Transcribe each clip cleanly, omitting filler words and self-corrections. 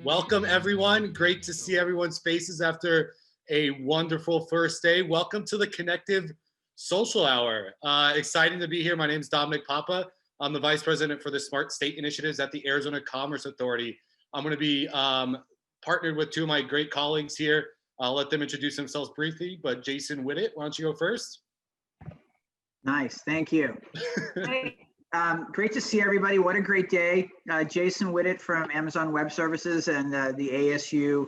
Welcome everyone. Great to see everyone's faces after a wonderful first day. Welcome to the Connective Social Hour. Exciting to be here. My name is Dominic Papa. I'm the Vice President for the Smart State Initiatives at the Arizona Commerce Authority. I'm going to be partnered with two of my great colleagues here. I'll let them introduce themselves briefly, but Jason Whittet, why don't you go first? Nice, thank you. Hey, great to see everybody. What a great day. Jason Whittet from Amazon Web Services and the ASU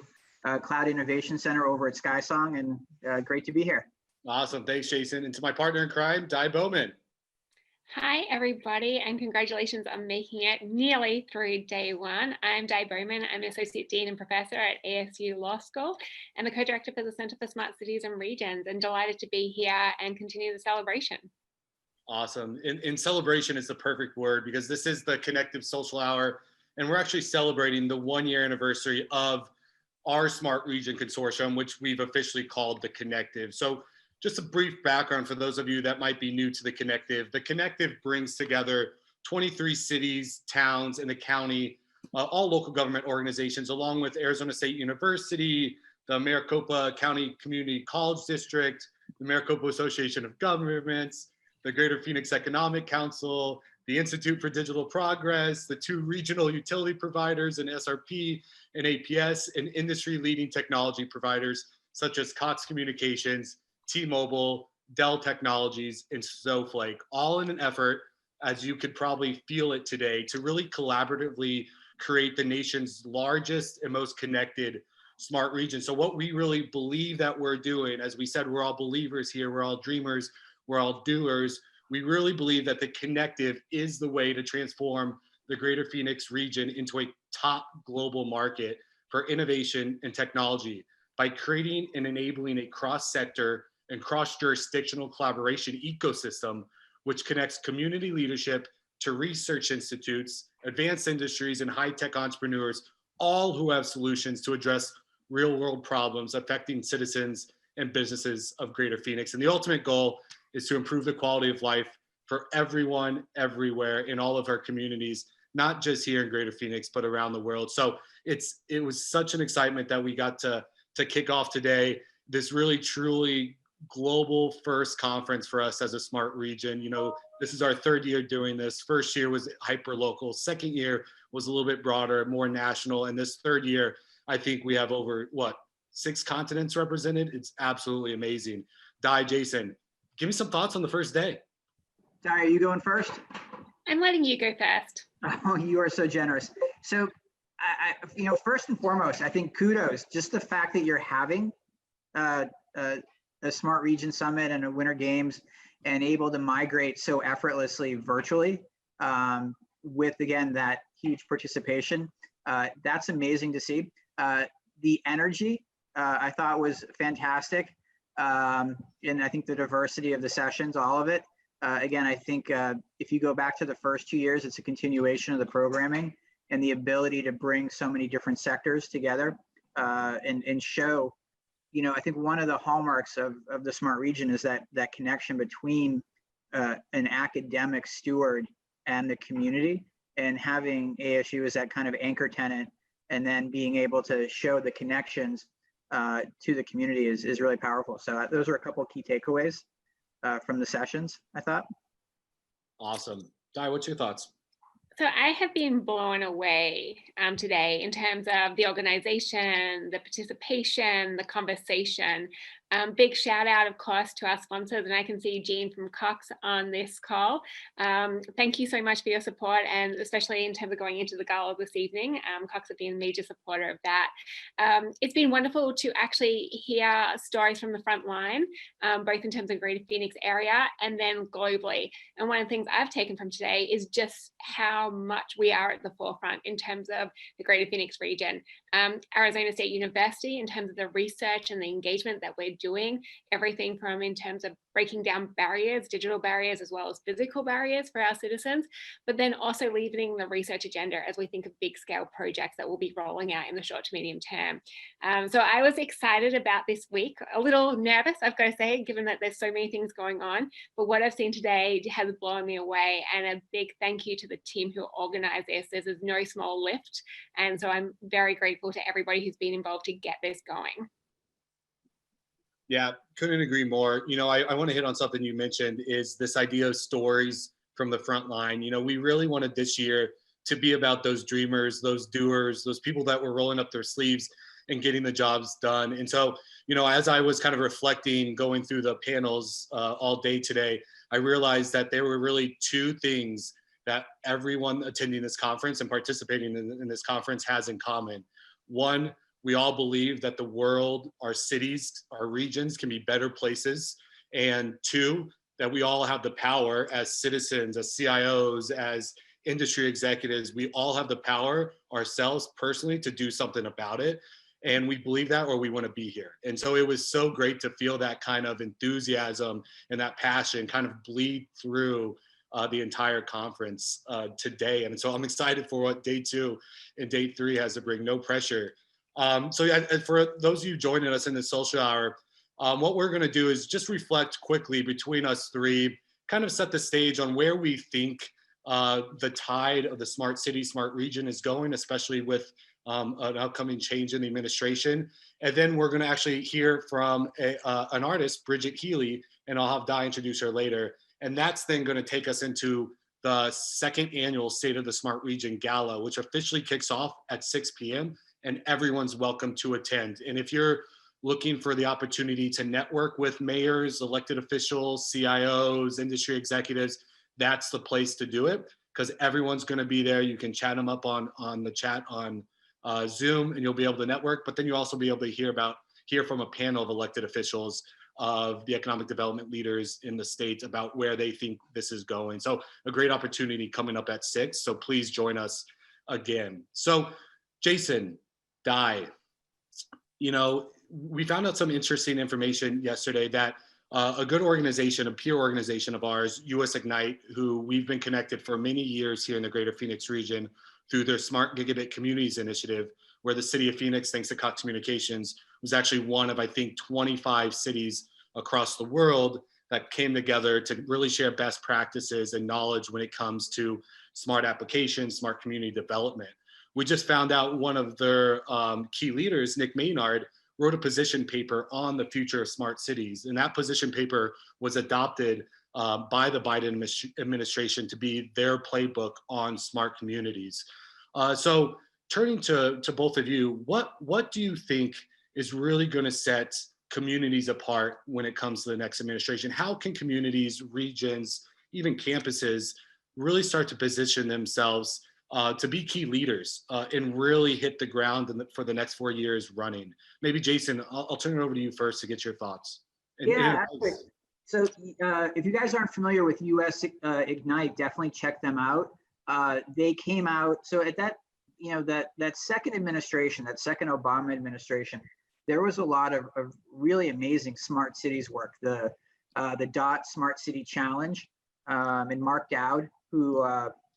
Cloud Innovation Center over at SkySong, and great to be here. Awesome, thanks Jason. And to my partner in crime, Di Bowman. Hi everybody, and congratulations on making it nearly through day one. I'm Di Bowman. I'm an Associate Dean and Professor at ASU Law School and the Co-Director for the Center for Smart Cities and Regions, and delighted to be here and continue the celebration. Awesome. In celebration is the perfect word, because this is the Connective Social Hour, and we're actually celebrating the 1-year anniversary of our Smart Region Consortium, which we've officially called the Connective. So just a brief background for those of you that might be new to the Connective. The Connective brings together 23 cities, towns in the county, all local government organizations, along with Arizona State University, the Maricopa County Community College District, the Maricopa Association of Governments, the Greater Phoenix Economic Council, the Institute for Digital Progress, the 2 regional utility providers in SRP and APS, and industry-leading technology providers such as Cox Communications, T-Mobile, Dell Technologies, and Snowflake, all in an effort, as you could probably feel it today, to really collaboratively create the nation's largest and most connected smart region. So what we really believe that we're doing, as we said, we're all believers here, we're all dreamers, we're all doers. We really believe that the Connective is the way to transform the Greater Phoenix region into a top global market for innovation and technology by creating and enabling a cross-sector and cross-jurisdictional collaboration ecosystem, which connects community leadership to research institutes, advanced industries, and high-tech entrepreneurs, all who have solutions to address real-world problems affecting citizens and businesses of Greater Phoenix. And the ultimate goal is to improve the quality of life for everyone, everywhere, in all of our communities, not just here in Greater Phoenix, but around the world. So it was such an excitement that we got to kick off today, this really, truly global first conference for us as a smart region. You know, this is our 3rd year doing this. First year was hyper local. Second year was a little bit broader, more national. And this 3rd year, I think we have over, 6 continents represented. It's absolutely amazing. Di, Jason, give me some thoughts on the first day. Di, are you going first? I'm letting you go first. Oh, you are so generous. So, first and foremost, I think kudos, just the fact that you're having a Smart Region Summit and a Winter Games and able to migrate so effortlessly virtually with, again, that huge participation. That's amazing to see. The energy I thought was fantastic. And I think the diversity of the sessions, all of it. Again, I think if you go back to the first 2 years, it's a continuation of the programming and the ability to bring so many different sectors together and show, I think one of the hallmarks of the Smart Region is that connection between an academic steward and the community, and having ASU as that kind of anchor tenant, and then being able to show the connections to the community is really powerful. So those are a couple of key takeaways from the sessions, I thought. Awesome. Di, what's your thoughts? So I have been blown away today in terms of the organization, the participation, the conversation. Big shout out, of course, to our sponsors, and I can see Jean from Cox on this call. Thank you so much for your support, and especially in terms of going into the gala this evening. Cox have been a major supporter of that. It's been wonderful to actually hear stories from the front line, both in terms of Greater Phoenix area and then globally. And one of the things I've taken from today is just how much we are at the forefront in terms of the Greater Phoenix region. Arizona State University, in terms of the research and the engagement that we're doing, everything from in terms of breaking down barriers, digital barriers, as well as physical barriers for our citizens, but then also leading the research agenda as we think of big scale projects that we'll be rolling out in the short to medium term. So I was excited about this week, a little nervous, I've got to say, given that there's so many things going on, but what I've seen today has blown me away, and a big thank you to the team who organized this. This is no small lift, and so I'm very grateful grateful to everybody who's been involved to get this going. Yeah, couldn't agree more. I want to hit on something you mentioned is this idea of stories from the front line. We really wanted this year to be about those dreamers, those doers, those people that were rolling up their sleeves and getting the jobs done. And so, as I was kind of reflecting, going through the panels all day today, I realized that there were really two things that everyone attending this conference and participating in this conference has in common. One, we all believe that the world, our cities, our regions can be better places. And two, that we all have the power as citizens, as CIOs, as industry executives, we all have the power ourselves personally to do something about it. And we believe that, or we want to be here. And so it was so great to feel that kind of enthusiasm and that passion kind of bleed through the entire conference today. And so I'm excited for what day 2 and day 3 has to bring. No pressure. So yeah, for those of you joining us in the social hour, what we're going to do is just reflect quickly between us three, kind of set the stage on where we think the tide of the smart city, smart region is going, especially with an upcoming change in the administration. And then we're going to actually hear from an artist, Bridget Healy, and I'll have Di introduce her later. And that's then going to take us into the second annual State of the Smart Region Gala, which officially kicks off at 6 p.m. and everyone's welcome to attend. And if you're looking for the opportunity to network with mayors, elected officials, CIOs, industry executives, that's the place to do it, because everyone's going to be there. You can chat them up on the chat on Zoom, and you'll be able to network, but then you'll also be able to hear from a panel of elected officials, of the economic development leaders in the state about where they think this is going. So a great opportunity coming up at 6. So please join us again. So Jason, Di, we found out some interesting information yesterday that a good organization, a peer organization of ours, US Ignite, who we've been connected for many years here in the greater Phoenix region through their Smart Gigabit Communities Initiative, where the city of Phoenix, thanks to Cox Communications, was actually one of, I think, 25 cities across the world that came together to really share best practices and knowledge when it comes to smart applications, smart community development. We just found out one of their key leaders, Nick Maynard, wrote a position paper on the future of smart cities. And that position paper was adopted by the Biden administration to be their playbook on smart communities. So turning to both of you, what do you think is really going to set communities apart when it comes to the next administration? How can communities, regions, even campuses really start to position themselves to be key leaders and really hit the ground for the next 4 years running? Maybe Jason, I'll turn it over to you first to get your thoughts. Yeah, so if you guys aren't familiar with US Ignite, definitely check them out. They came out, so at that, that second administration, that second Obama administration, there was a lot of really amazing smart cities work. The DOT Smart City Challenge, and Mark Dowd, who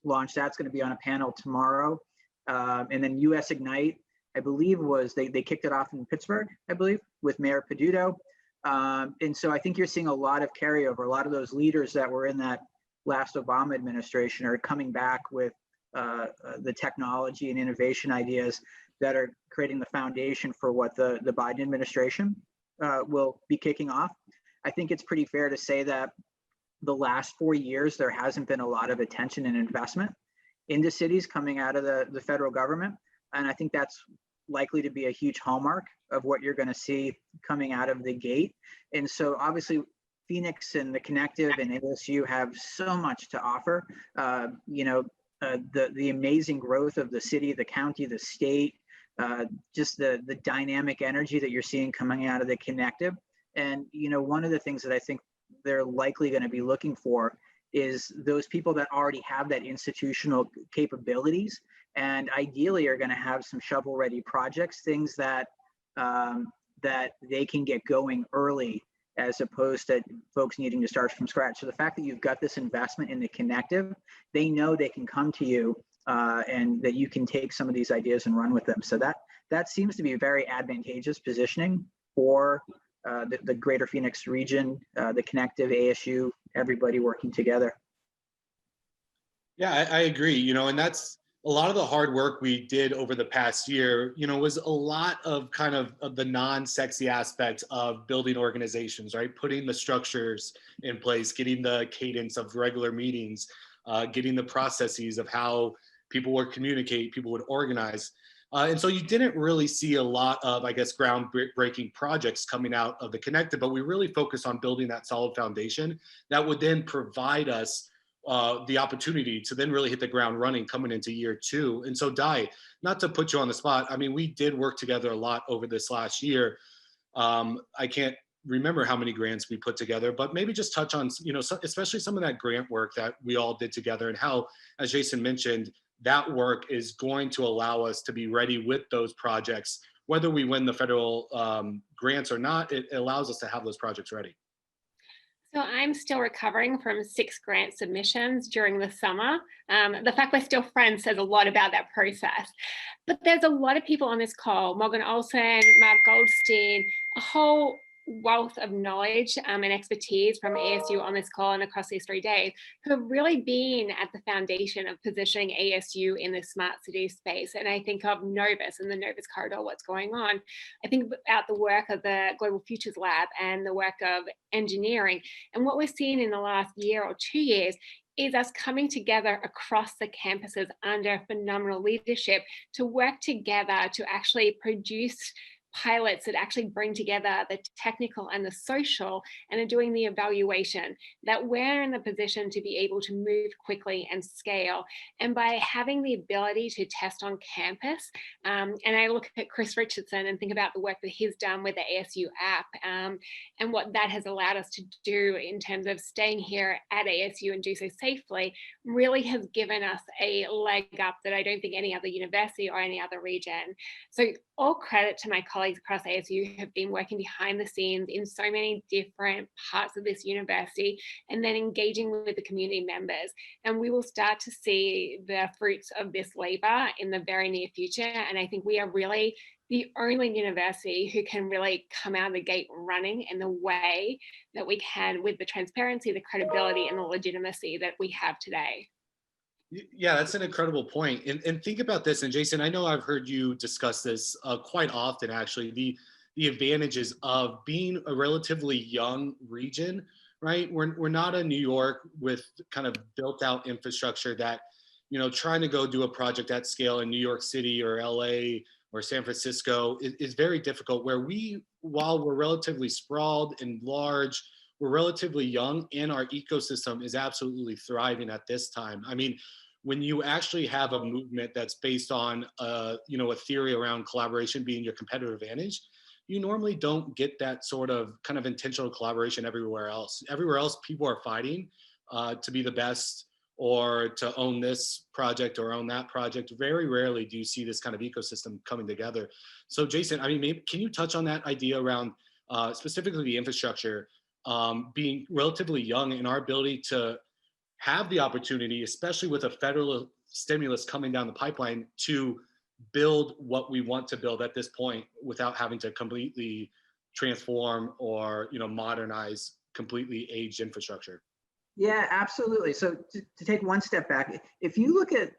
launched that's going to be on a panel tomorrow. And then US Ignite, I believe they kicked it off in Pittsburgh, I believe, with Mayor Peduto. And so I think you're seeing a lot of carryover. A lot of those leaders that were in that last Obama administration are coming back with the technology and innovation ideas that are creating the foundation for what the Biden administration will be kicking off. I think it's pretty fair to say that the last 4 years, there hasn't been a lot of attention and investment into cities coming out of the federal government. And I think that's likely to be a huge hallmark of what you're going to see coming out of the gate. And so obviously Phoenix and the Connective and ASU have so much to offer. The amazing growth of the city, the county, the state, just the dynamic energy that you're seeing coming out of the Connective. And, one of the things that I think they're likely going to be looking for is those people that already have that institutional capabilities and ideally are going to have some shovel-ready projects, things that that they can get going early as opposed to folks needing to start from scratch. So the fact that you've got this investment in the Connective, they know they can come to you and that you can take some of these ideas and run with them. So that seems to be a very advantageous positioning for the greater Phoenix region, the Connective, ASU, everybody working together. Yeah, I agree. And that's a lot of the hard work we did over the past year, was a lot of kind of the non-sexy aspect of building organizations, right? Putting the structures in place, getting the cadence of regular meetings, getting the processes of how people would communicate, people would organize. And so you didn't really see a lot of, I guess, groundbreaking projects coming out of the Connective, but we really focused on building that solid foundation that would then provide us the opportunity to then really hit the ground running coming into year 2. And so Dai, not to put you on the spot, I mean, we did work together a lot over this last year. I can't remember how many grants we put together, but maybe just touch on, especially some of that grant work that we all did together, and how, as Jason mentioned, that work is going to allow us to be ready with those projects. Whether we win the federal grants or not, it allows us to have those projects ready. So I'm still recovering from 6 grant submissions during the summer. The fact we're still friends says a lot about that process. But there's a lot of people on this call: Morgan Olson, Mark Goldstein, a whole wealth of knowledge and expertise from ASU on this call and across these 3 days, who have really been at the foundation of positioning ASU in the smart city space. And I think of Novus and the Novus Corridor, what's going on. I think about the work of the Global Futures Lab and the work of engineering. And what we're seeing in the last year or 2 years is us coming together across the campuses under phenomenal leadership to work together to actually produce pilots that actually bring together the technical and the social, and are doing the evaluation, that we're in the position to be able to move quickly and scale. And by having the ability to test on campus, and I look at Chris Richardson and think about the work that he's done with the ASU app, and what that has allowed us to do in terms of staying here at ASU and do so safely, really has given us a leg up that I don't think any other university or any other region. So all credit to my colleagues across ASU who have been working behind the scenes in so many different parts of this university, and then engaging with the community members. And we will start to see the fruits of this labor in the very near future. And I think we are really the only university who can really come out of the gate running in the way that we can, with the transparency, the credibility, and the legitimacy that we have today. Yeah, that's an incredible point. And think about this, and Jason, I know I've heard you discuss this quite often, actually, the advantages of being a relatively young region, right? We're not a New York with kind of built out infrastructure that, trying to go do a project at scale in New York City or LA or San Francisco is very difficult, where while we're relatively sprawled and large, we're relatively young, and our ecosystem is absolutely thriving at this time. I mean, when you actually have a movement that's based on a theory around collaboration being your competitive advantage, you normally don't get that sort of kind of intentional collaboration everywhere else. Everywhere else, people are fighting to be the best, or to own this project or own that project. Very rarely do you see this kind of ecosystem coming together. So Jason, I mean, maybe can you touch on that idea around specifically the infrastructure being relatively young, and our ability to have the opportunity, especially with a federal stimulus coming down the pipeline, to build what we want to build at this point without having to completely transform or modernize completely aged infrastructure? Yeah, absolutely. So to take one step back, if you look at,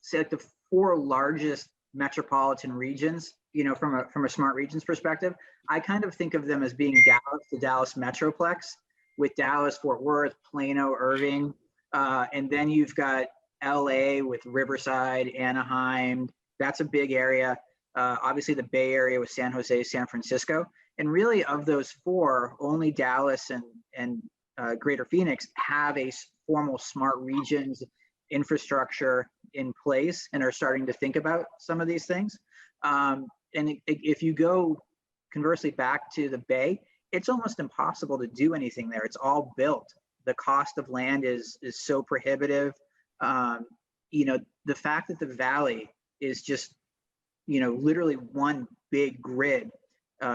say, like the 4 largest metropolitan regions, from a smart regions perspective, I kind of think of them as being Dallas, the Dallas Metroplex, with Dallas, Fort Worth, Plano, Irving, and then you've got LA with Riverside, Anaheim. That's a big area. Obviously the Bay Area with San Jose, San Francisco. And really, of those 4, only Dallas and Greater Phoenix have a formal smart regions infrastructure in place and are starting to think about some of these things. And if you go conversely back to the Bay, it's almost impossible to do anything there. It's all built. The cost of land is so prohibitive. The fact that the Valley is just, literally one big grid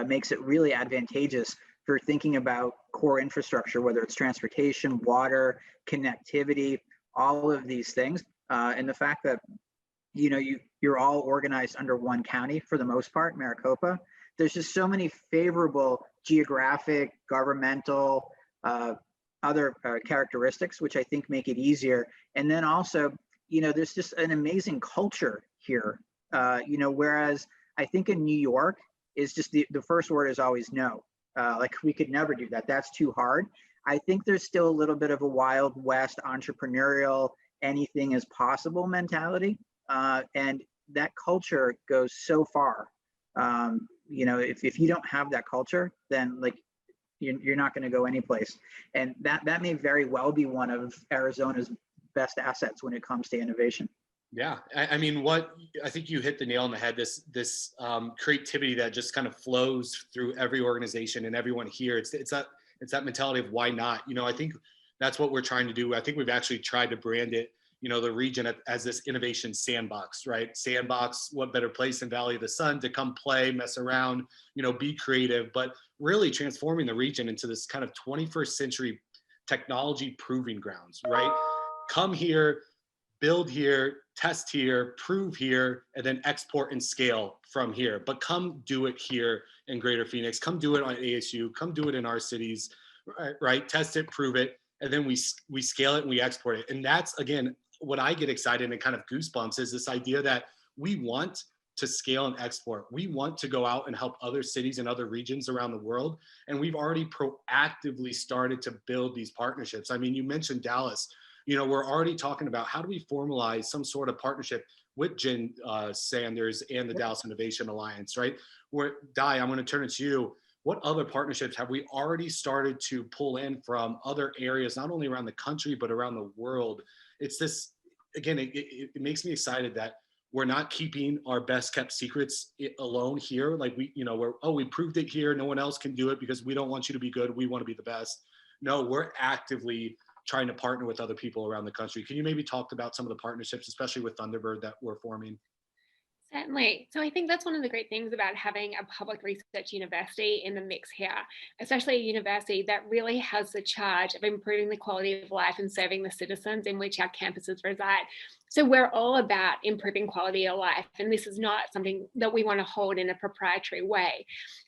makes it really advantageous for thinking about core infrastructure, whether it's transportation, water, connectivity, all of these things. And the fact that, you're all organized under one county for the most part, Maricopa. There's just so many favorable geographic, governmental, other characteristics, which I think make it easier. And then also, there's just an amazing culture here. Whereas I think in New York is just the first word is always no. Like we could never do that. That's too hard. I think there's still a little bit of a Wild West entrepreneurial, anything is possible mentality. And that culture goes so far. If you don't have that culture, then like you're not going to go anyplace. And that may very well be one of Arizona's best assets when it comes to innovation. Yeah, I mean, I think you hit the nail on the head. This creativity that just kind of flows through every organization and everyone here. It's that mentality of why not. I think that's what we're trying to do. I think we've actually tried to brand it, the region as this innovation sandbox, right? Sandbox, what better place than Valley of the Sun to come play, mess around, be creative, but really transforming the region into this kind of 21st century technology proving grounds, right? Come here, build here, test here, prove here, and then export and scale from here. But come do it here in Greater Phoenix. Come do it on ASU. Come do it in our cities, right? Test it, prove it, and then we scale it and we export it. And that's, again, what I get excited and kind of goosebumps is this idea that we want to scale and export. We want to go out and help other cities and other regions around the world. And we've already proactively started to build these partnerships. I mean, you mentioned Dallas. We're already talking about how do we formalize some sort of partnership with Jen Sanders and the Dallas Innovation Alliance, right? Di, I'm going to turn it to you. What other partnerships have we already started to pull in from other areas, not only around the country, but around the world? It's this, again, it makes me excited that we're not keeping our best kept secrets alone here. Like we proved it here. No one else can do it because we don't want you to be good. We want to be the best. No, we're actively trying to partner with other people around the country. Can you maybe talk about some of the partnerships, especially with Thunderbird, that we're forming? Certainly. So I think that's one of the great things about having a public research university in the mix here, especially a university that really has the charge of improving the quality of life and serving the citizens in which our campuses reside. So we're all about improving quality of life, and this is not something that we want to hold in a proprietary way.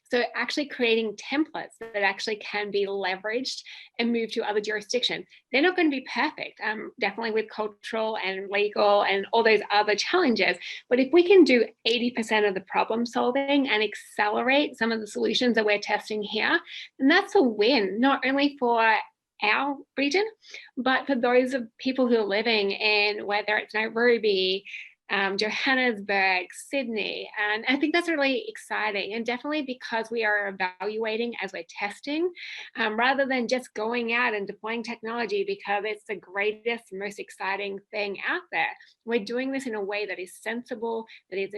So actually creating templates that actually can be leveraged and moved to other jurisdictions. They're not going to be perfect, definitely with cultural and legal and all those other challenges. But if we can do 80% of the problem solving and accelerate some of the solutions that we're testing here, then that's a win, not only for our region, but for those of people who are living in, whether it's Nairobi, Johannesburg, Sydney. And I think that's really exciting. And definitely because we are evaluating as we're testing, rather than just going out and deploying technology because it's the greatest, most exciting thing out there. We're doing this in a way that is sensible, that is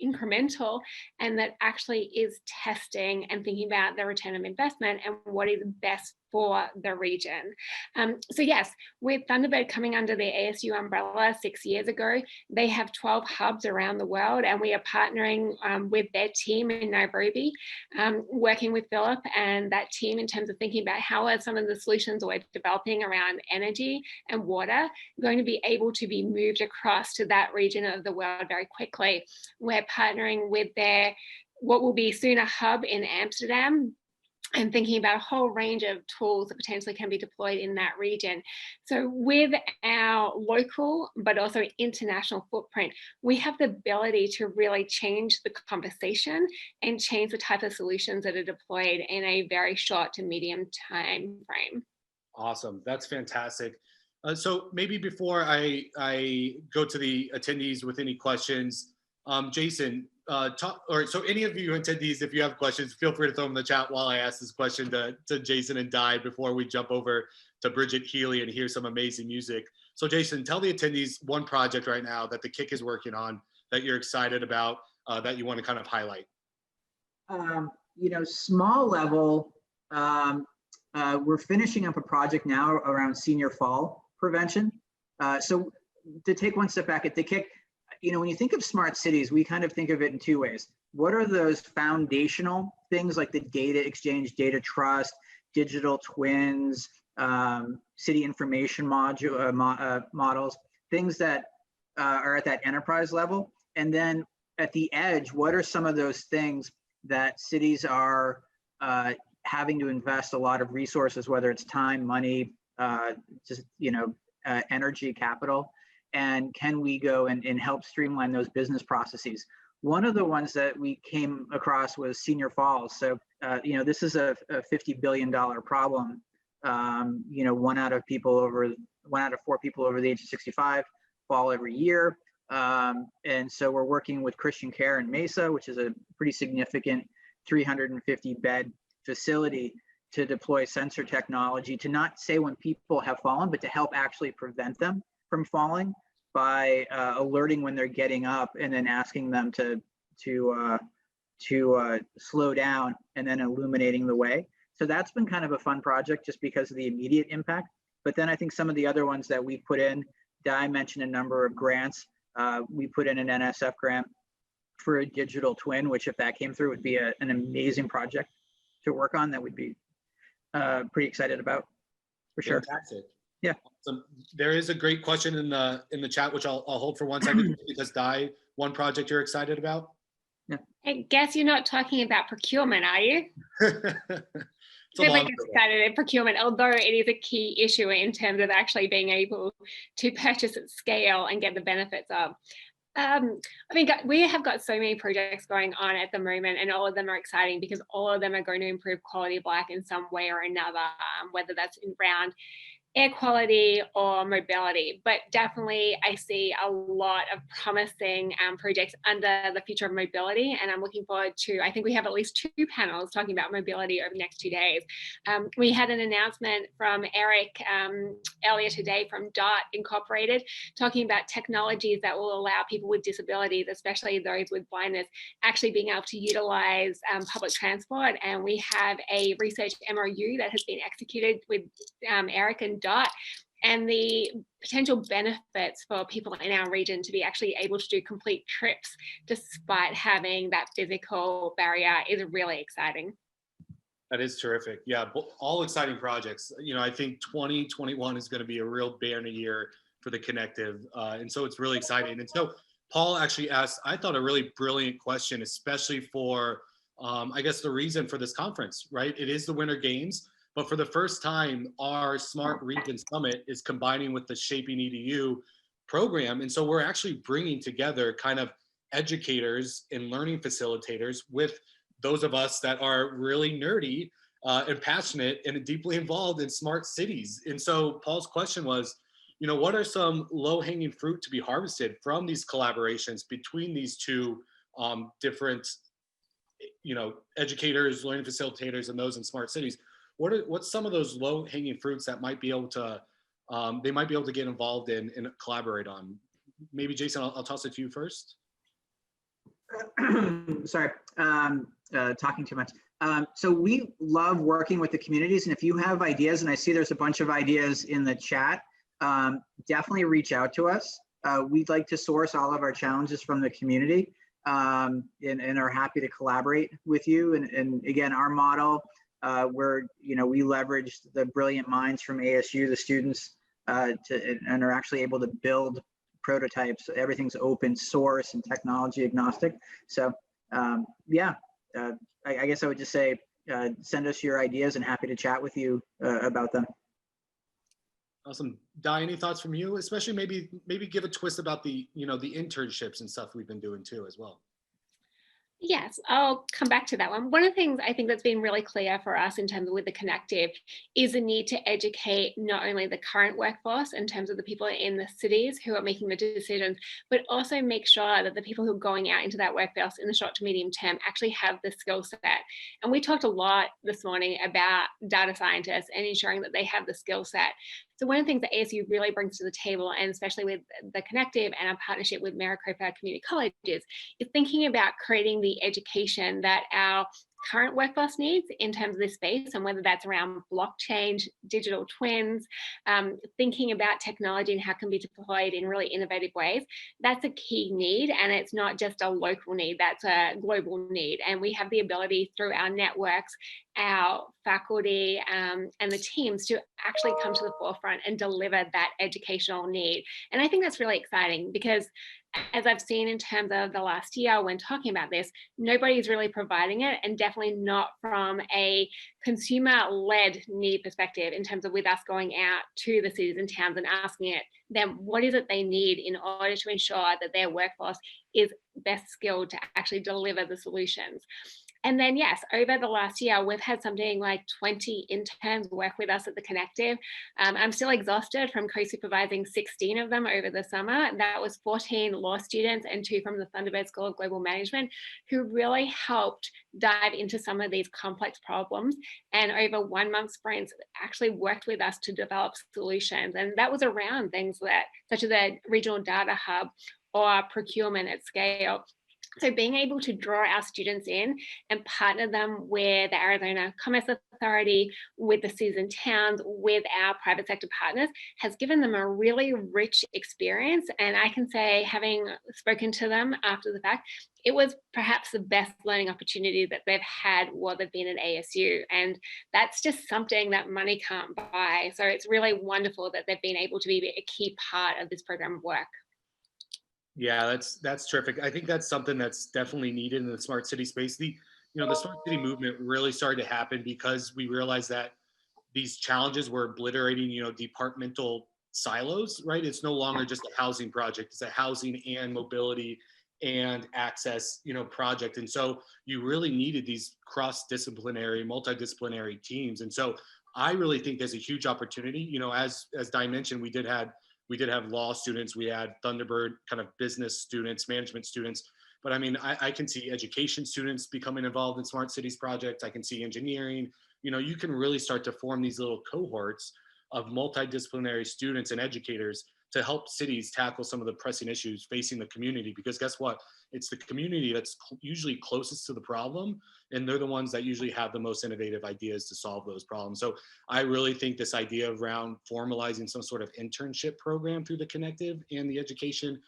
incremental, and that actually is testing and thinking about the return of investment and what is best for the region. So yes, with Thunderbird coming under the ASU umbrella 6 years ago, they have 12 hubs around the world, and we are partnering with their team in Nairobi, working with Philip and that team in terms of thinking about how are some of the solutions we're developing around energy and water going to be able to be moved across to that region of the world very quickly. We're partnering with what will be soon a hub in Amsterdam, and thinking about a whole range of tools that potentially can be deployed in that region. So with our local, but also international footprint, we have the ability to really change the conversation and change the type of solutions that are deployed in a very short to medium time frame. Awesome, that's fantastic. So maybe before I go to the attendees with any questions, Jason, so any of you attendees, if you have questions, feel free to throw them in the chat while I ask this question to Jason and Di before we jump over to Bridget Healy and hear some amazing music. So Jason, tell the attendees one project right now that the Kick is working on that you're excited about, that you want to kind of highlight. Small level, we're finishing up a project now around senior fall prevention. So to take one step back at the Kick, when you think of smart cities, we kind of think of it in two ways. What are those foundational things like the data exchange, data trust, digital twins, city information models, things that are at that enterprise level? And then at the edge, what are some of those things that cities are having to invest a lot of resources, whether it's time, money, energy, capital, and can we go and help streamline those business processes? One of the ones that we came across was Senior Falls. So, this is a $50 billion problem. One out of 4 people over the age of 65 fall every year. And so we're working with Christian Care in Mesa, which is a pretty significant 350 bed facility, to deploy sensor technology to not say when people have fallen, but to help actually prevent them from falling by alerting when they're getting up and then asking them to slow down and then illuminating the way. So that's been kind of a fun project just because of the immediate impact. But then I think some of the other ones that we put in, Di mentioned a number of grants. We put in an NSF grant for a digital twin, which if that came through would be an amazing project to work on that we'd be pretty excited about, for sure. Fantastic. Yeah. So there is a great question in the chat, which I'll hold for 1 second because Di, one project you're excited about? I guess you're not talking about procurement, are you? It's a Never long get story. started at procurement, although it is a key issue in terms of actually being able to purchase at scale and get the benefits of. I mean, we have got so many projects going on at the moment, and all of them are exciting because all of them are going to improve quality of life in some way or another, whether that's around air quality or mobility. But definitely I see a lot of promising projects under the future of mobility, and I'm looking forward to, I think we have at least 2 panels talking about mobility over the next 2 days. We had an announcement from Eric earlier today from DOT Incorporated, talking about technologies that will allow people with disabilities, especially those with blindness, actually being able to utilize public transport. And we have a research MOU that has been executed with Eric and DOT, and the potential benefits for people in our region to be actually able to do complete trips despite having that physical barrier is really exciting. That is terrific. Yeah, all exciting projects. I think 2021 is going to be a real banner year for the Connective. And so it's really exciting. And so Paul actually asked, I thought, a really brilliant question, especially for, I guess, the reason for this conference, right? It is the Winter Games. But for the first time, our Smart Region Summit is combining with the ShapingEDU program. And so we're actually bringing together kind of educators and learning facilitators with those of us that are really nerdy and passionate and deeply involved in smart cities. And so Paul's question was, what are some low-hanging fruit to be harvested from these collaborations between these two different, educators, learning facilitators, and those in smart cities? What's some of those low-hanging fruits that might be able to they might be able to get involved in and collaborate on? Maybe Jason, I'll toss it to you first. Sorry, talking too much. So we love working with the communities, and if you have ideas, and I see there's a bunch of ideas in the chat, definitely reach out to us. We'd like to source all of our challenges from the community, and are happy to collaborate with you. And again, our model, we leverage the brilliant minds from ASU, the students, and are actually able to build prototypes. Everything's open source and technology agnostic. So I guess I would just say, send us your ideas and happy to chat with you about them. Awesome. Di, any thoughts from you? Especially maybe give a twist about the internships and stuff we've been doing too as well. Yes, I'll come back to that one. One of the things I think that's been really clear for us in terms of with the Connective is the need to educate not only the current workforce in terms of the people in the cities who are making the decisions, but also make sure that the people who are going out into that workforce in the short to medium term actually have the skill set. And we talked a lot this morning about data scientists and ensuring that they have the skill set. So one of the things that ASU really brings to the table, and especially with the Connective and our partnership with Maricopa Community Colleges, is thinking about creating the education that our current workforce needs in terms of this space, and whether that's around blockchain, digital twins, thinking about technology and how it can be deployed in really innovative ways. That's a key need, and it's not just a local need, that's a global need. And we have the ability through our networks, our faculty, and the teams to actually come to the forefront and deliver that educational need. And I think that's really exciting because as I've seen in terms of the last year when talking about this, nobody's really providing it, and definitely not from a consumer-led need perspective in terms of with us going out to the cities and towns and asking them what is it they need in order to ensure that their workforce is best skilled to actually deliver the solutions. And then, yes, over the last year, we've had something like 20 interns work with us at the Connective. I'm still exhausted from co-supervising 16 of them over the summer. That was 14 law students and 2 from the Thunderbird School of Global Management, who really helped dive into some of these complex problems. And over 1 month sprints, actually worked with us to develop solutions. And that was around things that, such as a regional data hub or procurement at scale. So being able to draw our students in and partner them with the Arizona Commerce Authority, with the cities and towns, with our private sector partners has given them a really rich experience. And I can say, having spoken to them after the fact, it was perhaps the best learning opportunity that they've had while they've been at ASU. And that's just something that money can't buy. So it's really wonderful that they've been able to be a key part of this program of work. Yeah, that's terrific. I think that's something that's definitely needed in the smart city space. The smart city movement really started to happen because we realized that these challenges were obliterating, departmental silos, right? It's no longer just a housing project, it's a housing and mobility and access, project. And so you really needed these cross-disciplinary, multidisciplinary teams. And so I really think there's a huge opportunity. As Di mentioned, we did have law students, we had Thunderbird kind of business students, management students. But I mean, I can see education students becoming involved in Smart Cities projects. I can see engineering. You can really start to form these little cohorts of multidisciplinary students and educators to help cities tackle some of the pressing issues facing the community. Because guess what? It's the community that's usually closest to the problem, and they're the ones that usually have the most innovative ideas to solve those problems. So I really think this idea around formalizing some sort of internship program through the Connective and the education,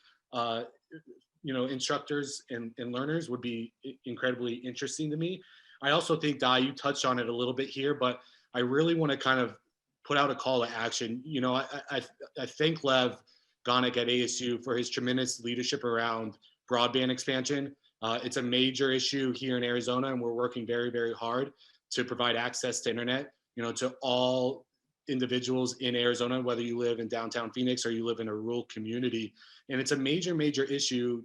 instructors and learners would be incredibly interesting to me. I also think, Di, you touched on it a little bit here, but I really want to kind of put out a call to action. I thank Lev Gonick at ASU for his tremendous leadership around broadband expansion. It's a major issue here in Arizona, and we're working very, very hard to provide access to internet, to all individuals in Arizona, whether you live in downtown Phoenix or you live in a rural community. And it's a major, major issue,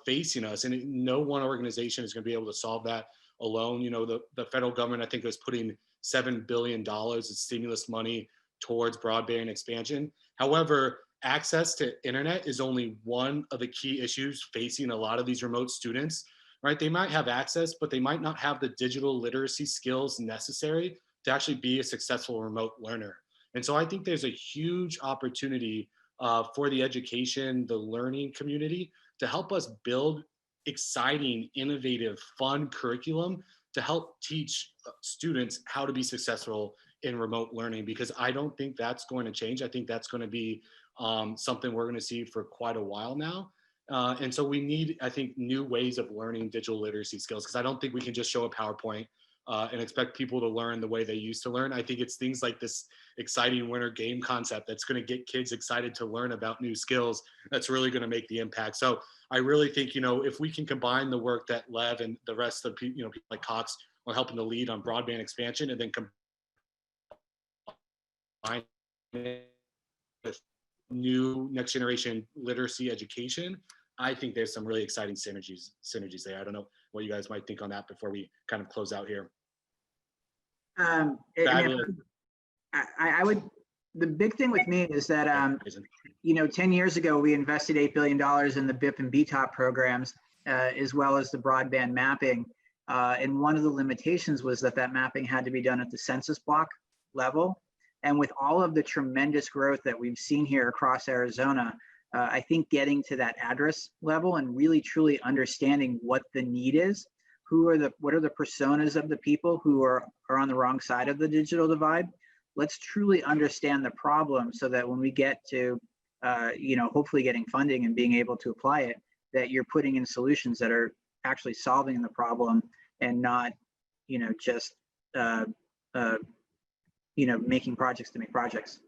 facing us. And no one organization is going to be able to solve that alone. The federal government, I think, is putting $7 billion of stimulus money towards broadband expansion. However, access to internet is only one of the key issues facing a lot of these remote students, right? They might have access, but they might not have the digital literacy skills necessary to actually be a successful remote learner. And so I think there's a huge opportunity for the education, the learning community to help us build exciting, innovative, fun curriculum to help teach students how to be successful in remote learning, because I don't think that's going to change. I think that's going to be something we're going to see for quite a while now. And so we need, I think, new ways of learning digital literacy skills, because I don't think we can just show a PowerPoint and expect people to learn the way they used to learn. I think it's things like this exciting winter game concept that's going to get kids excited to learn about new skills that's really going to make the impact. So I really think, if we can combine the work that Lev and the rest of people like Cox are helping to lead on broadband expansion, and then combine it with new next generation literacy education, I think there's some really exciting synergies there. I don't know what you guys might think on that before we kind of close out here. I would, the big thing with me is that, 10 years ago, we invested $8 billion in the BIP and BTOP programs, as well as the broadband mapping. And one of the limitations was that mapping had to be done at the census block level. And with all of the tremendous growth that we've seen here across Arizona, I think getting to that address level and really truly understanding what the need is, what are the personas of the people who are on the wrong side of the digital divide. Let's truly understand the problem so that when we get to, hopefully getting funding and being able to apply it, that you're putting in solutions that are actually solving the problem and not, just, making projects to make projects.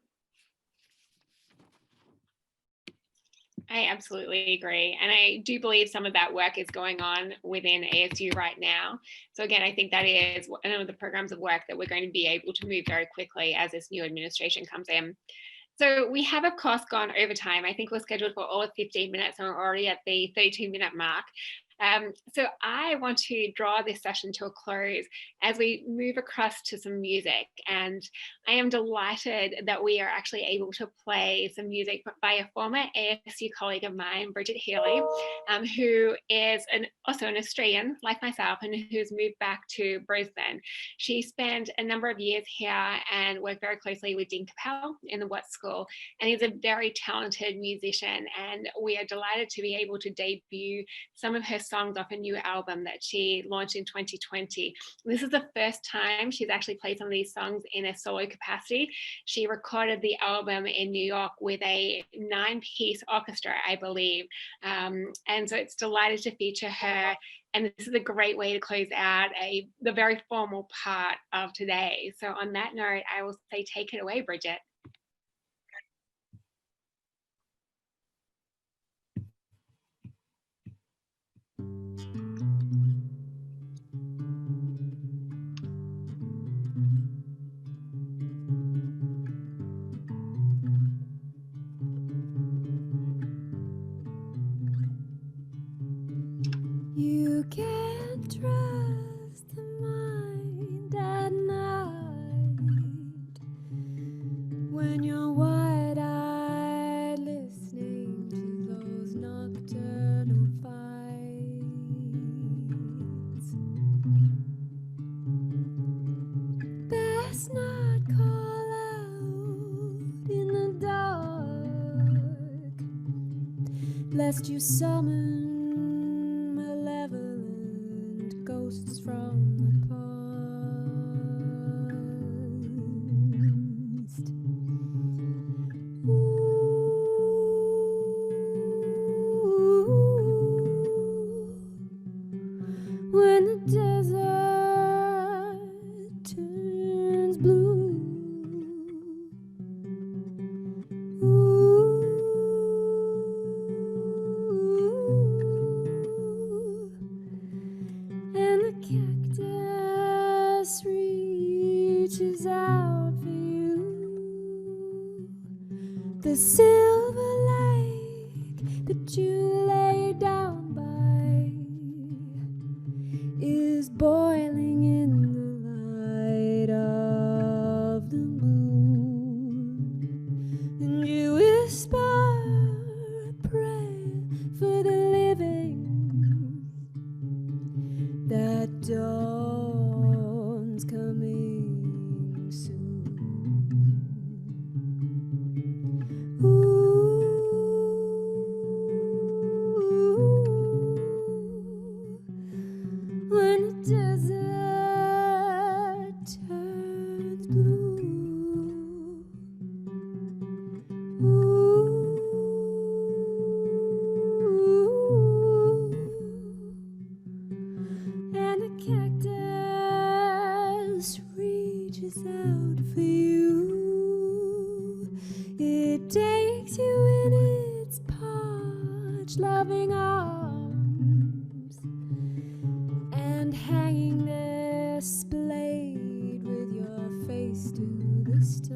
I absolutely agree. And I do believe some of that work is going on within ASU right now. So again, I think that is one of the programs of work that we're going to be able to move very quickly as this new administration comes in. So we have, of course, gone over time. I think we're scheduled for all of 15 minutes and we're already at the 32-minute mark. So I want to draw this session to a close as we move across to some music. And I am delighted that we are actually able to play some music by a former ASU colleague of mine, Bridget Healy, who is also an Australian like myself and who's moved back to Brisbane. She spent a number of years here and worked very closely with Dean Capel in the Watts School, and is a very talented musician. And we are delighted to be able to debut some of her songs off a new album that she launched in 2020. This is the first time she's actually played some of these songs in a solo capacity. She recorded the album in New York with a 9-piece orchestra, I believe. And so it's delighted to feature her. And this is a great way to close out the very formal part of today. So on that note, I will say take it away, Bridget. You can't trust the mind at night when you're wide-eyed listening to those nocturnal fights. Best not call out in the dark, lest you summon ghosts from the past. Ooh, when the desert turns blue. Ooh, and the cactus reaches out for you. The silver lake that you lay down by is boiling in the light of the moon, and you whisper a prayer for the living that dawn's coming soon. Ooh, when the desert turns blue. Ooh, and the cactus reaches out for you. It takes you in its parched, loving arms, and hanging there splayed with your face to the stars,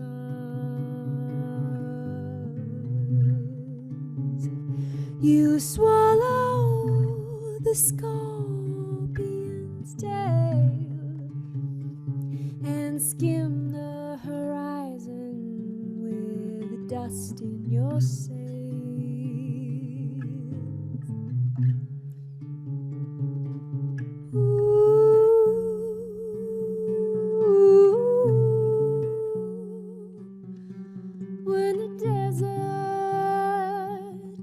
you swallow the scorpion's tail and skim the horizon with the dust in your sails. When the desert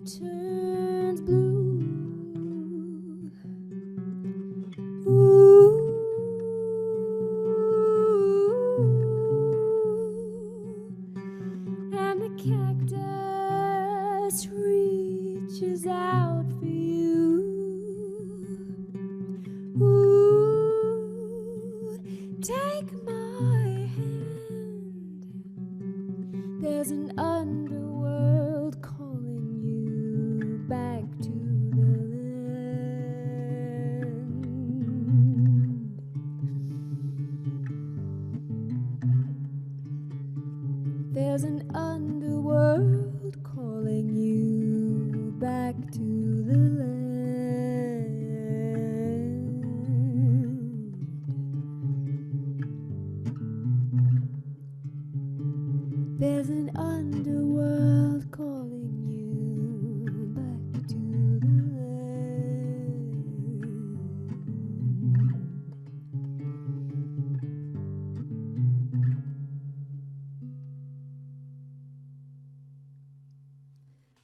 turns blue. Ooh, and the cactus reaches out for you. Ooh, take my hand. There's an underworld calling you. to the land. There's an underworld calling you back to the land.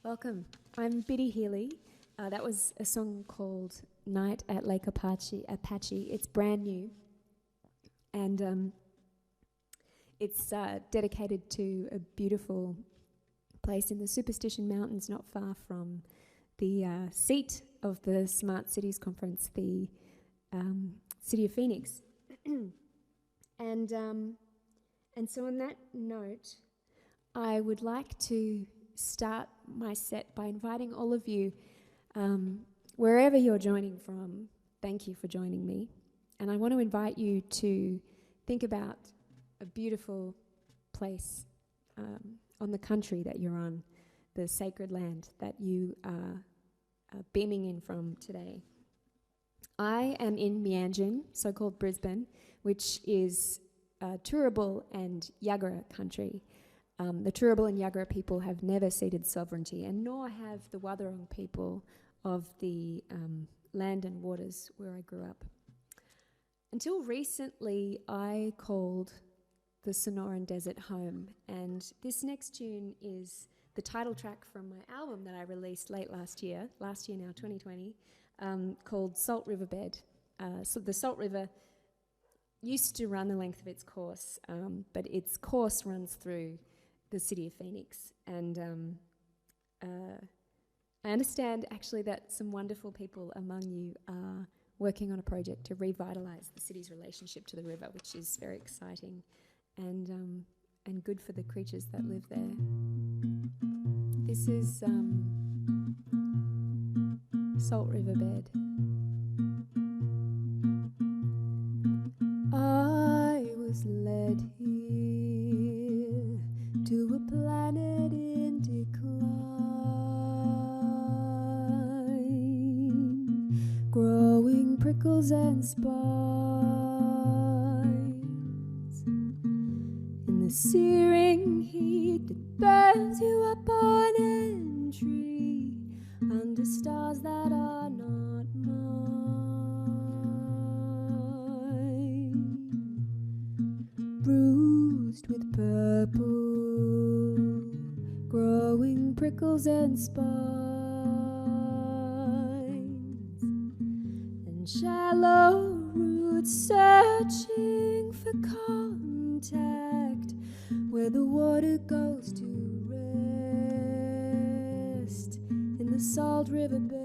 Welcome. I'm Biddy Healy. That was a song called Night at Lake Apache. It's brand new. And it's dedicated to a beautiful place in the Superstition Mountains, not far from the seat of the Smart Cities Conference, the city of Phoenix. And so on that note, I would like to start my set by inviting all of you, wherever you're joining from, thank you for joining me. And I want to invite you to think about a beautiful place on the country that you're on, the sacred land that you are beaming in from today. I am in Mianjin, so-called Brisbane, which is Turrbal and Yagara country. The Turrbal and Yagara people have never ceded sovereignty, and nor have the Wadawurrung people of the land and waters where I grew up. Until recently, I called the Sonoran Desert home, and this next tune is the title track from my album that I released late last year now, 2020, called Salt Riverbed. So the Salt River used to run the length of its course, but its course runs through the city of Phoenix. And I understand actually that some wonderful people among you are working on a project to revitalise the city's relationship to the river, which is very exciting and good for the creatures that live there. This is Salt Riverbed. I was led here to a planet in decline, growing prickles and spines in the searing heat that burns you up on entry under stars that are not mine, bruised with purple, growing prickles and spines, and shallow roots searching for contact where the water goes to rest in the salt riverbed.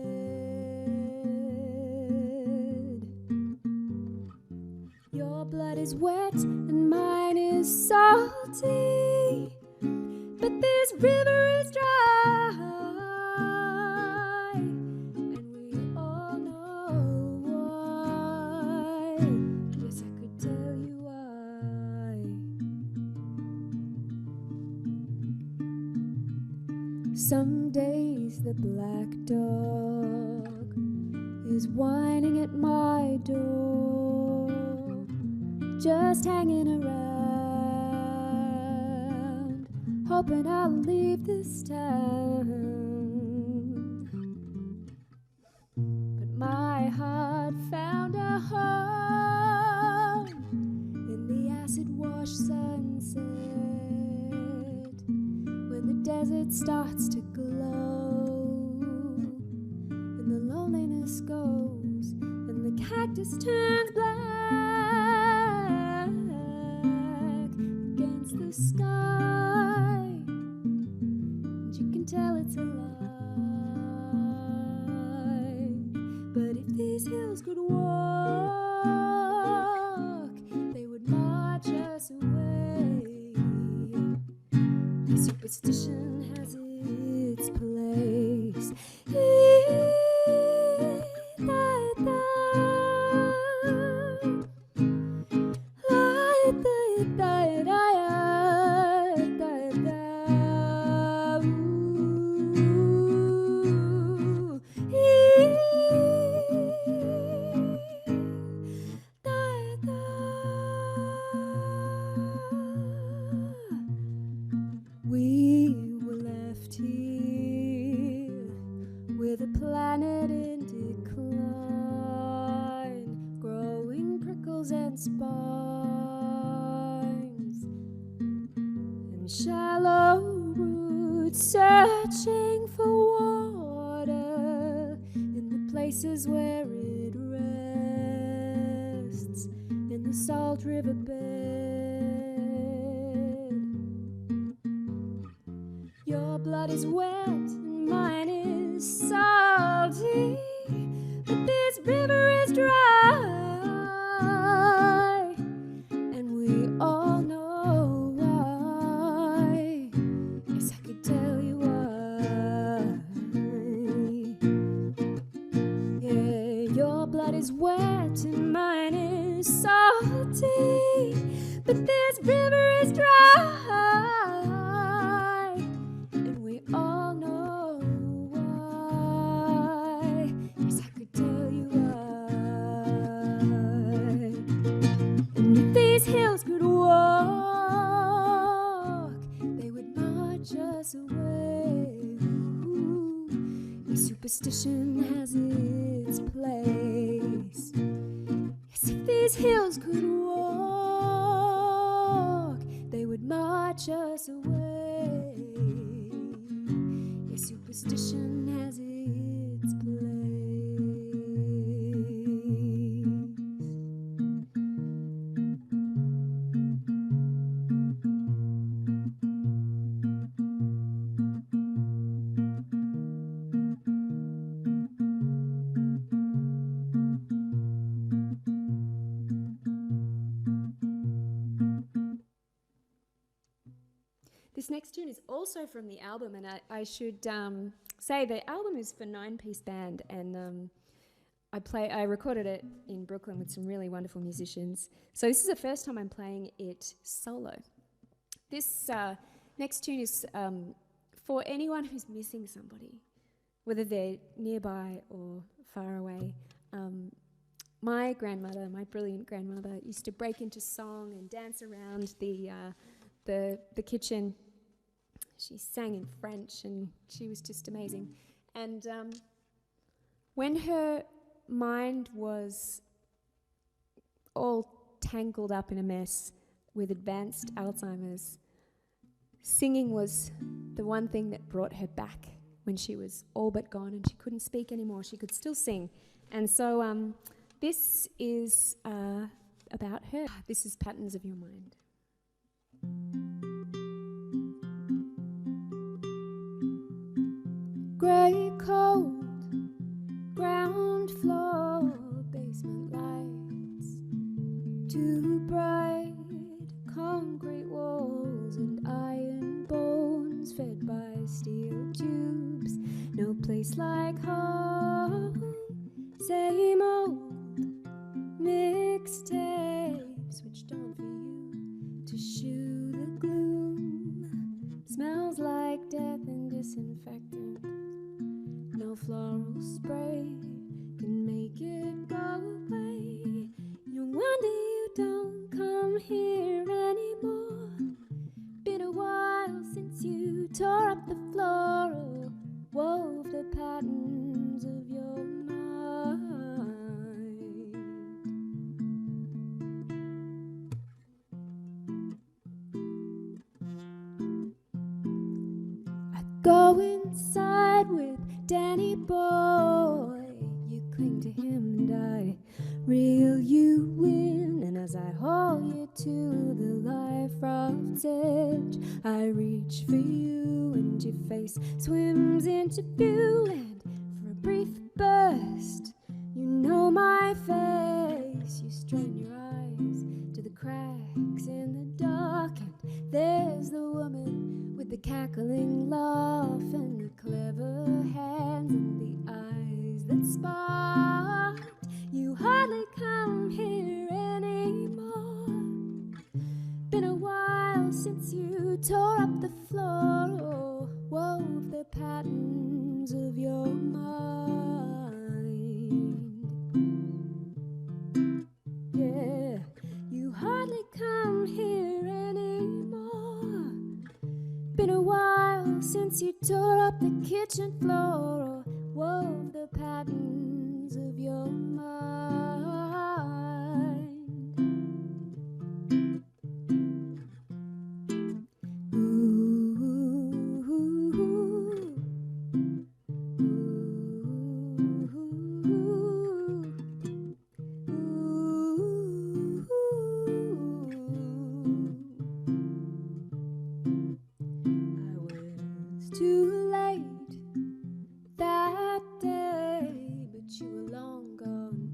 Your blood is wet and mine is salty, but this river is dry, and we all know why. Yes, I could tell you why. Some days the black dog is whining at my door, just hanging around, hoping I'll leave this town. But my heart found a home in the acid-wash sunset, when the desert starts to glow and the loneliness goes and the cactus turns black against the sky, and you can tell it's a lie. But if these hills could walk, they would march us away. Superstition has its place. places where it rests in the salt riverbed. Your blood is wet and mine is salty, but this river is dry, and we all know why. Yes, I could tell you why. Yeah, your blood is wet and mine is salty, but this river is dry, and we all know why. Yes, I could tell you why. And if these hills could walk, they would march us away. Ooh, and superstition has its place. Yes, if these hills could walk, they would march us away. Yes, superstition has its place. This next tune is also from the album, and I should say the album is for 9-piece band, and I recorded it in Brooklyn with some really wonderful musicians. So this is the first time I'm playing it solo. This next tune is for anyone who's missing somebody, whether they're nearby or far away. My grandmother, my brilliant grandmother, used to break into song and dance around the kitchen. She sang in French, and she was just amazing. And when her mind was all tangled up in a mess with advanced Alzheimer's, singing was the one thing that brought her back when she was all but gone and she couldn't speak anymore. She could still sing. And so this is about her. This is Patterns of Your Mind. Grey cold, ground floor, basement lights, too bright, concrete walls and iron bones fed by steel tubes. No place like home, same old mixtape switched on for you to shoo the gloom. Smells like death and disinfectant. No floral spray can make it go away. No wonder you don't come here anymore. Been a while since you tore up the floor or wove the patterns of your mind. I go inside with Danny boy, you cling to him and I reel you in, and as I haul you to the life raft's edge, I reach for you and your face swims into view, and for a brief burst you know my face. You strain your eyes to the cracks in the dark, and there's the woman with the cackling laugh and the clever hands and the eyes that sparked. You hardly come here anymore. Been a while since you tore up the floor or wove the patterns of your mind. Yeah, you hardly come here anymore. Been a while since you tore up the kitchen floor or wove the patterns of your mind. Ooh, ooh, ooh, ooh. that day, but you were long gone.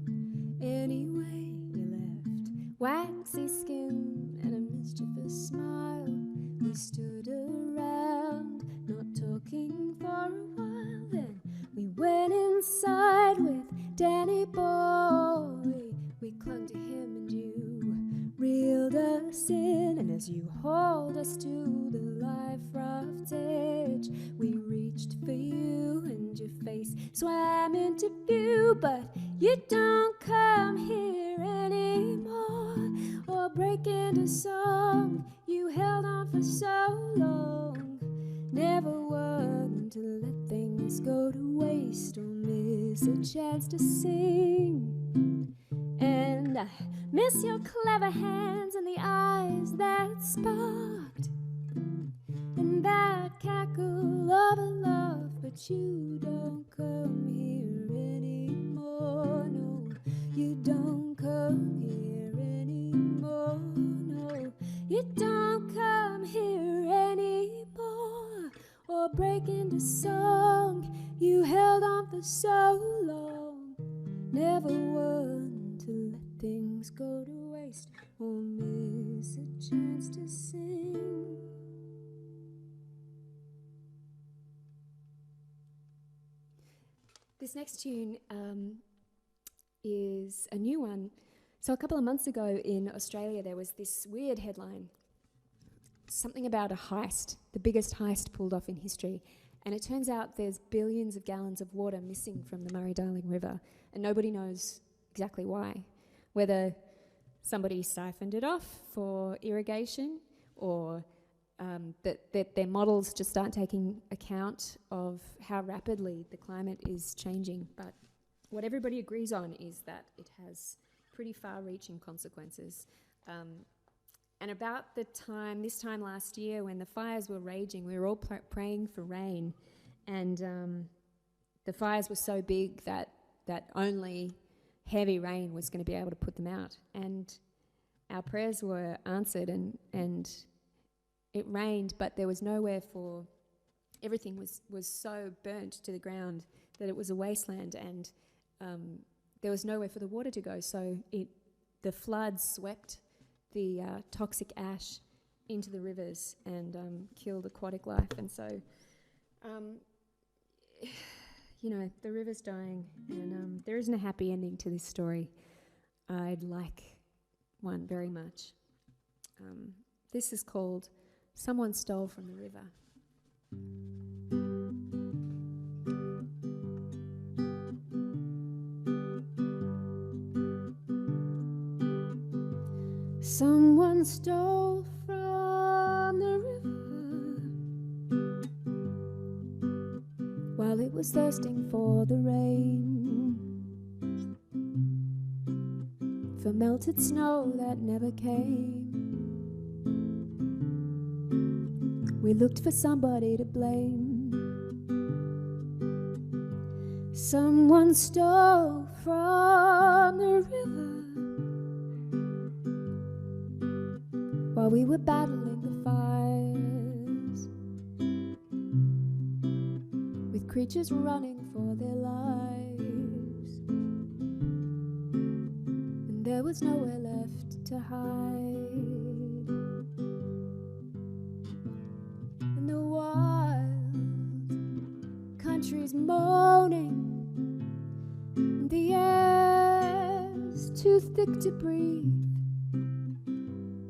Anyway, you left waxy skin and a mischievous smile. We stood around, not talking for a while. Then we went inside with Danny Boy. We clung to him and you reeled us in. And as you hauled us to the life raft's edge, we reached for you and your face swam into view. But you don't come here anymore or break into song. You held on for so long, never one to let things go to waste or miss a chance to sing. And I miss your clever hands and the eyes that sparked, and that cackle of a love. But you don't come here anymore, no. You don't come here anymore, no. You don't come here anymore or break into song. You held on for so long, never one to let things go to waste or miss a chance to sing. This next tune is a new one. So a couple of months ago in Australia, there was this weird headline, something about a heist, the biggest heist pulled off in history. And it turns out there's billions of gallons of water missing from the Murray-Darling River, and nobody knows exactly why. Whether somebody siphoned it off for irrigation, or that their models just aren't taking account of how rapidly the climate is changing. But what everybody agrees on is that it has pretty far-reaching consequences. And about this time last year, when the fires were raging, we were all praying for rain, and the fires were so big that only heavy rain was going to be able to put them out. And our prayers were answered, and it rained, but there was nowhere for, everything was so burnt to the ground that it was a wasteland, and there was nowhere for the water to go. So the floods swept the toxic ash into the rivers and killed aquatic life. And so, the river's dying, and there isn't a happy ending to this story. I'd like one very much. This is called Someone Stole from the River. Someone stole from the river while it was thirsting for the rain, for melted snow that never came. We looked for somebody to blame. Someone stole from the river while we were battling the fires, with creatures running for their lives, and there was nowhere left to hide. And the wild country's moaning, and the air's too thick to breathe.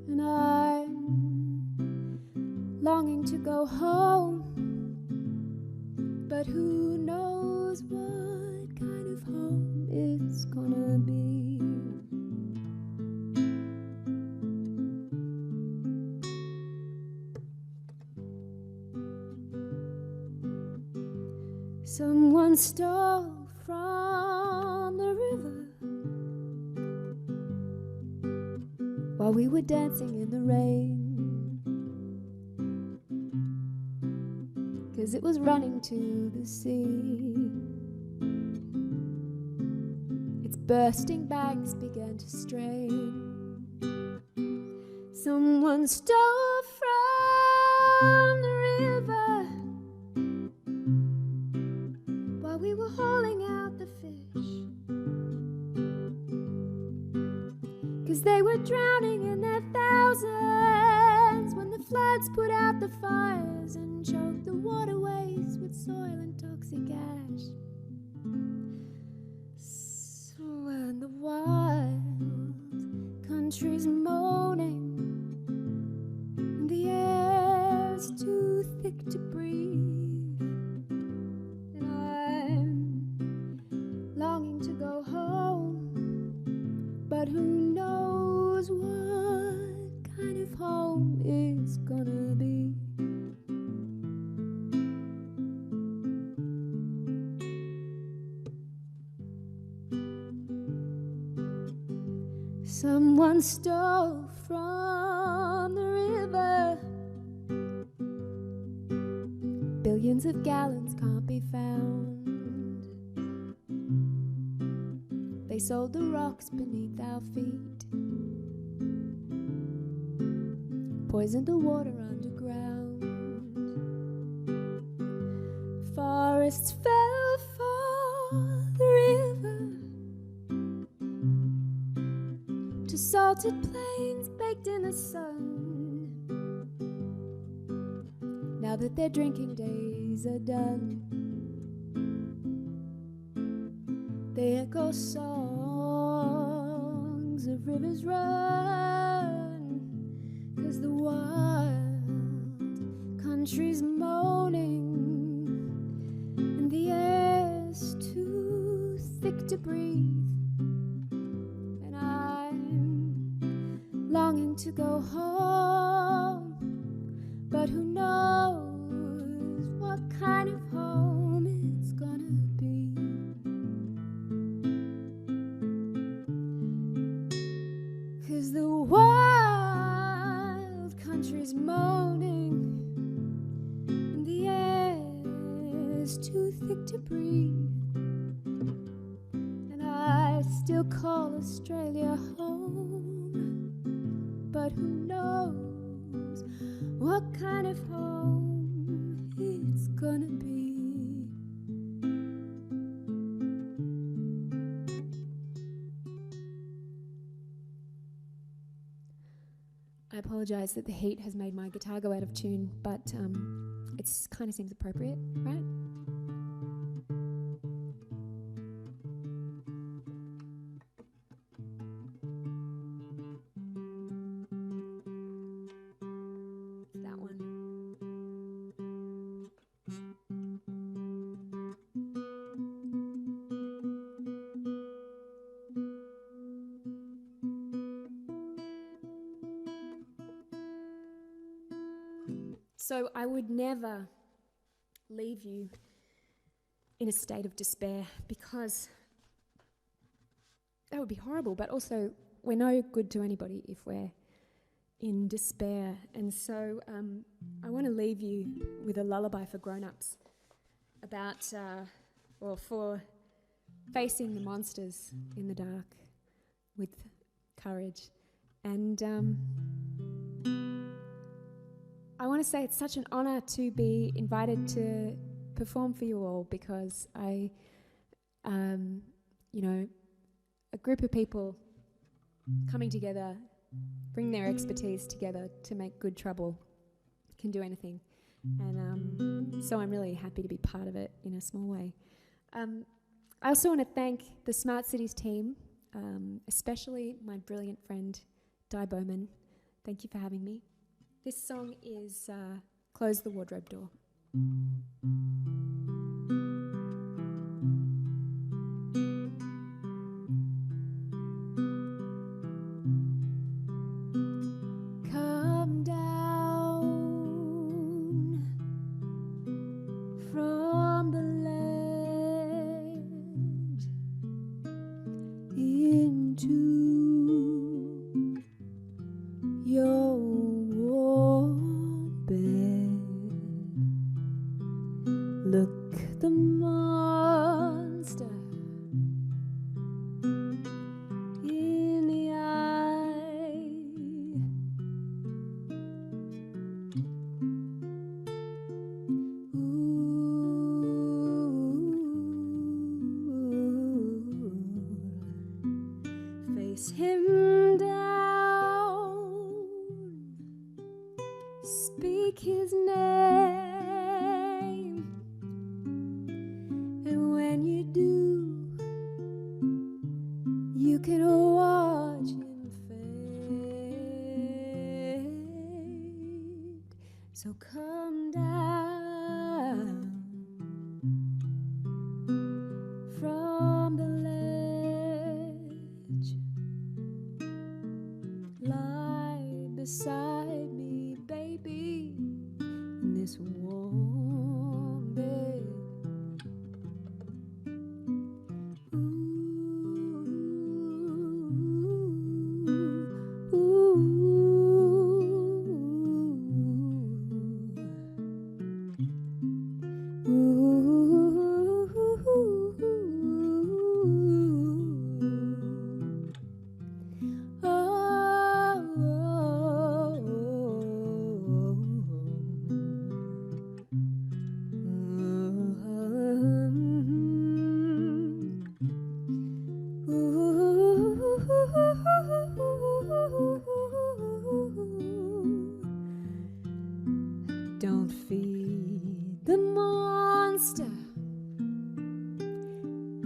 And I'm longing to go home, but who knows what kind of home it's gonna be. Someone stole from the river while we were dancing in the rain, 'cause it was running to the sea. Its bursting banks began to strain. Someone stole from the river while we were holding as they were drowning in their thousands when the floods put out the fires and choked the waterways with soil and toxic ash. So when the wild country's moaning, the air's too thick to breathe, and I'm longing to go home, but who knows what kind of home it's gonna be. Someone stole from the river. Billions of gallons can't be found. They sold the rocks beneath our feet, poisoned the water underground. Forests fell for the river, to salted plains baked in the sun. Now that their drinking days are done, they echo songs of rivers run, 'cause the wild country's moaning, and the air's too thick to breathe, and I'm longing to go home, but who knows what kind of home it's gonna be. 'Cause the wild country's moaning, and the air's too thick to breathe, and I still call Australia home, but who knows what kind of home it's gonna be. I apologize that the heat has made my guitar go out of tune, but it kind of seems appropriate, right? That one. So I would never leave you in a state of despair, because that would be horrible, but also we're no good to anybody if we're in despair. And so I want to leave you with a lullaby for grown-ups about, for facing the monsters in the dark with courage. And I want to say it's such an honor to be invited to perform for you all, because a group of people coming together, bring their expertise together to make good trouble, can do anything. And so I'm really happy to be part of it in a small way. I also want to thank the Smart Cities team, especially my brilliant friend, Di Bowman. Thank you for having me. This song is Close the Wardrobe Door. Come down from the ledge into your warm bed. Look the monster in the eye. Ooh, face him down.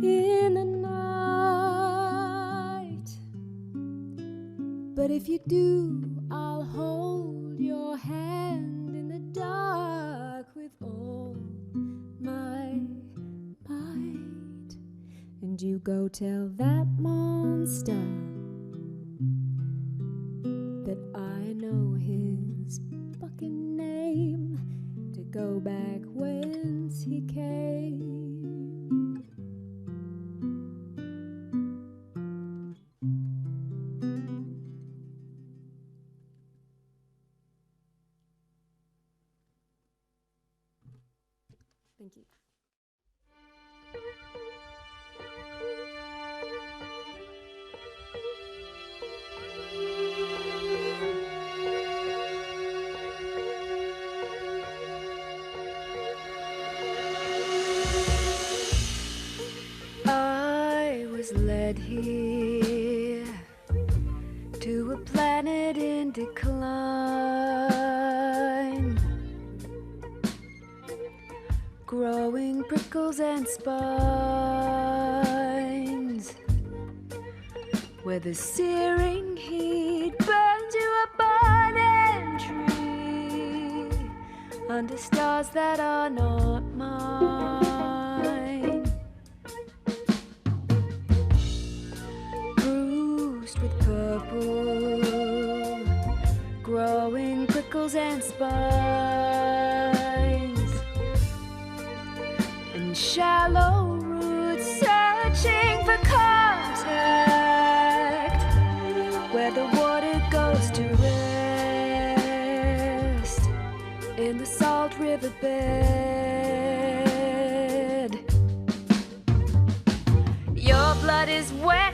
in the night. But if you do, I'll hold your hand in the dark with all my might. And you go tell that monster that I know his fucking name, to go back whence he came. Thank you. I was led here to a planet in decline, growing prickles and spines, where the searing heat burns you a burning tree, under stars that are not mine, bruised with purple, growing prickles and spines, and shallow roots searching for contact, where the water goes to rest in the salt riverbed. Your blood is wet